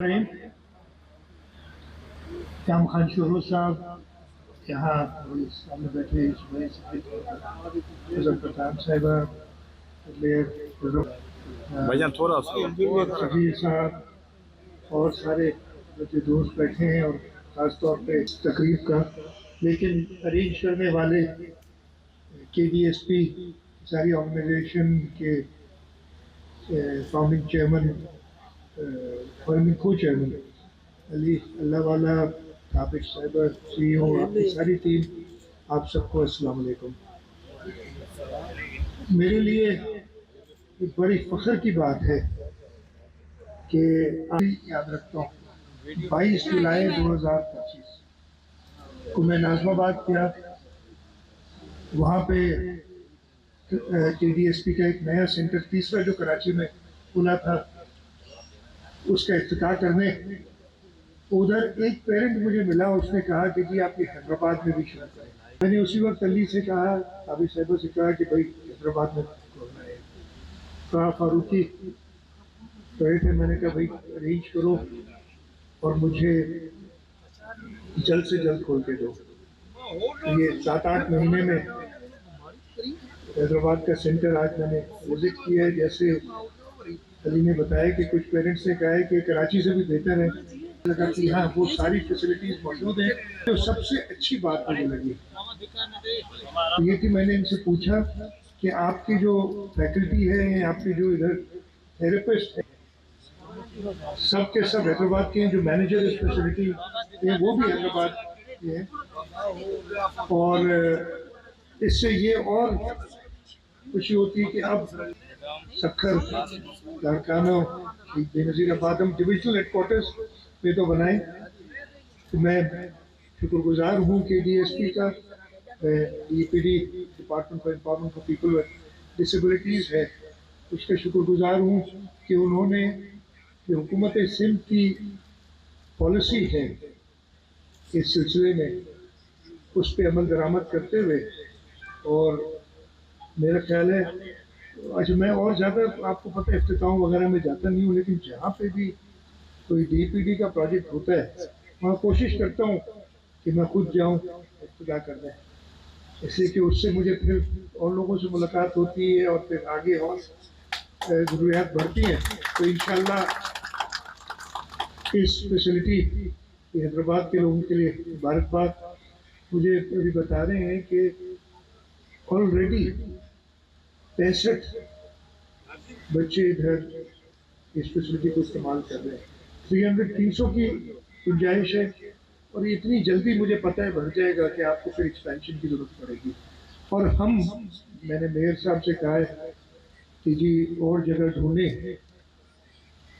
काम खान शोरो साहब यहाँ सामने बैठे प्रधान साहिबा भैया थोड़ा सा शकील साहब और सारे जो दोस्त बैठे हैं और खास तौर पे इस तकरीब का लेकिन अरेंज करने वाले KDSP सारी ऑर्गेनाइजेशन के फाउंडिंग चेयरमैन फाउंडिंग को चेयरमैन अली अल्लाह वाला ताबिक साहिबा CEO आपकी सारी टीम आप सबको अस्सलाम वालेकुम। मेरे लिए एक बड़ी फख्र की बात है कि अभी याद रखता हूँ 22 जुलाई 2025 को मैं नाज़माबाद गया, वहाँ पे KDSP का एक नया सेंटर तीसरा जो कराची में खुला था उसका इफ्तिताह करने उधर एक पेरेंट मुझे मिला, उसने कहा कि जी आप ये हैदराबाद में भी शुरू करें। मैंने उसी वक्त अली से कहा, अभी साहिबा से कहा कि भाई हैदराबाद में खोलना है। कहा फारूकी कहे थे, मैंने कहा भाई अरेंज करो और मुझे जल्द से जल्द खोल के दो। तो ये 7-8 महीने में हैदराबाद का सेंटर आज मैंने विजिट किया है। जैसे अली ने बताया कि कुछ पेरेंट्स ने कहा है कि कराची से भी बेहतर है, लगा कि हाँ वो सारी फैसिलिटीज मौजूद है। तो सबसे अच्छी बात मुझे लगी तो ये कि मैंने इनसे पूछा कि आपकी जो फैकल्टी है, आपकी जो इधर थेरेपिस्ट है, सब के सब हैदराबाद के हैं, जो मैनेजर इस फैसिलिटी है वो भी हैदराबाद के हैं। और इससे ये और खुशी होती है कि अब सखर कारखानों बेनज़ीर आबाद हम डिविजनल हेडक्वार्टर्स में तो बनाए। तो मैं शुक्रगुजार हूँ KDSP का, DPD department for empowerment for people with disabilities है, उसके शुक्रगुजार हूँ कि उन्होंने जो हुकूमत सिंध की पॉलिसी है इस सिलसिले में उस पर अमल दरामद करते हुए, और मेरा ख्याल है अच्छा मैं और ज़्यादा आपको पता है इफ्तिताहों वगैरह में जाता नहीं हूँ, लेकिन जहाँ पे भी कोई DPD का प्रोजेक्ट होता है वहाँ कोशिश करता हूँ कि मैं खुद जाऊँ इफ्तिताह करने, इसलिए कि उससे मुझे फिर और लोगों से मुलाकात होती है और फिर आगे और ज़रूरियात बढ़ती हैं। तो इंशाल्लाह इस फैसिलिटी हैदराबाद के लोगों के लिए मुबारकबाद। मुझे अभी बता रहे हैं कि ऑलरेडी 65 बच्चे इधर इस फैसिलिटी को इस्तेमाल कर रहे हैं। 300 की गुंजाइश है और ये इतनी जल्दी मुझे पता है बढ़ जाएगा कि आपको फिर एक्सपेंशन की जरूरत पड़ेगी। और मैंने मेयर साहब से कहा है कि जी और जगह ढूंढें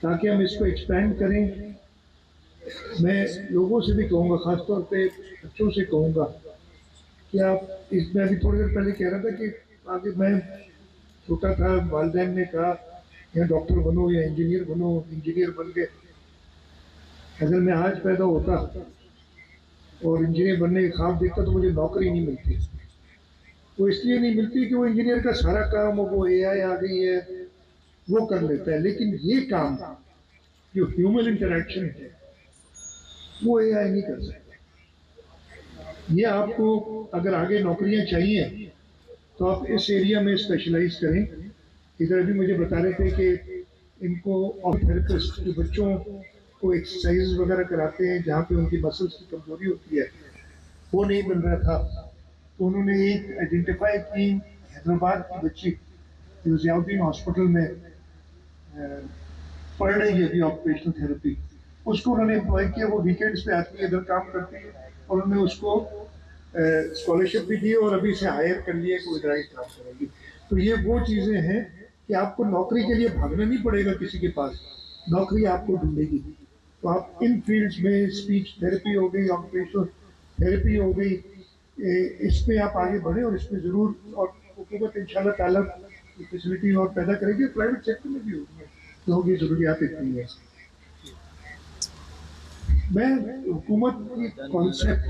ताकि हम इसको एक्सपेंड करें। मैं लोगों से भी कहूँगा, खासतौर पे बच्चों से कहूँगा कि आप इसमें अभी थोड़ी देर पहले कह रहा था कि आगे मैं छोटा था, वालिदैन ने कहा या डॉक्टर बनो या इंजीनियर बनो, इंजीनियर बन गए। अगर मैं आज पैदा होता और इंजीनियर बनने के ख्वाब देखता तो मुझे नौकरी नहीं मिलती। वो इसलिए नहीं मिलती कि वो इंजीनियर का सारा काम वो AI आ गई है वो कर लेता है, लेकिन ये काम जो ह्यूमन इंटरेक्शन है वो AI नहीं कर सकता। ये आपको अगर आगे नौकरियां चाहिए तो आप इस एरिया में स्पेशलाइज करें। इधर भी मुझे बता रहे थे कि इनको थेरेपिस्ट के बच्चों को एक्सरसाइज वगैरह कराते हैं जहाँ पे उनकी मसल्स की कमजोरी होती है, वो नहीं मिल रहा था। तो उन्होंने एक आइडेंटिफाई की हैदराबाद की बच्ची जो जियाउद्दीन हॉस्पिटल में पढ़ रही है अभी ऑक्यूपेशनल थेरेपी, उसको उन्होंने एम्प्लॉय किया। वो वीकेंड्स पे आती है, इधर काम करती है और उन्होंने उसको स्कॉलरशिप भी दी और अभी से हायर कर लिया कि वो इधर काम करेगी। तो ये वो चीज़ें हैं कि आपको नौकरी के लिए भागना नहीं पड़ेगा किसी के पास, नौकरी आपको ढूंढेगी। तो आप इन फील्ड्स में स्पीच थेरेपी हो गई, ऑक्यूपेशनल थेरेपी हो गई, इसमें आप आगे बढ़े और इसमें ज़रूर, और हुकूमत इंशाल्लाह ताला फैसिलिटी और पैदा करेगी, प्राइवेट सेक्टर में भी होगी, लोगों की ज़रूरियात इतनी है। मैं हुकूमत की कॉन्सेप्ट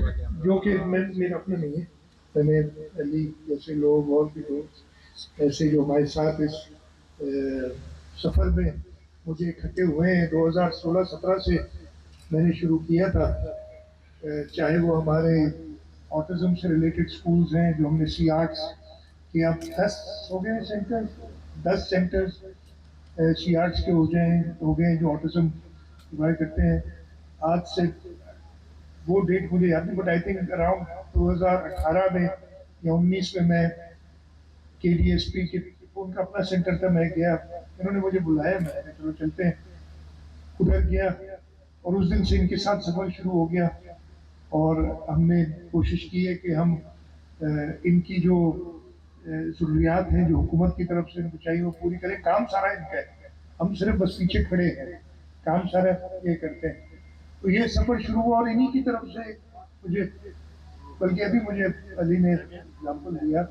जो कि मेरा अपना नहीं है, मैंने अली जैसे लोग और भी लोग ऐसे जो हमारे साथ इस सफ़र में मुझे इकट्ठे हुए हैं। 2016-17 से मैंने शुरू किया था। चाहे वो हमारे ऑटिज्म से रिलेटेड स्कूल्स हैं जो हमने सी आर्ट्स के, अब 10 हो गए सेंटर, 10 सेंटर्स सी आर्ट्स के हो गए जो ऑटिज्म प्रोवाइड करते हैं। आज से वो डेट मुझे याद नहीं, बट आई थिंक अराउंड 2018 में या 19 में मैं KDSP के उनका अपना सेंटर था, मैं गया, इन्होंने मुझे बुलाया, मैं चलो चलते हैं, उधर गया और उस दिन से इनके साथ सफर शुरू हो गया। और हमने कोशिश की है कि हम इनकी जो जरूरियात हैं जो हुकूमत की तरफ से इनको चाहिए वो पूरी करें। काम सारा इनका है, हम सिर्फ बस पीछे खड़े हैं, काम सारा ये करते हैं। तो ये सफर शुरू हुआ और इन्हीं की तरफ से मुझे, बल्कि अभी मुझे अली ने एग्जाम्पल दिया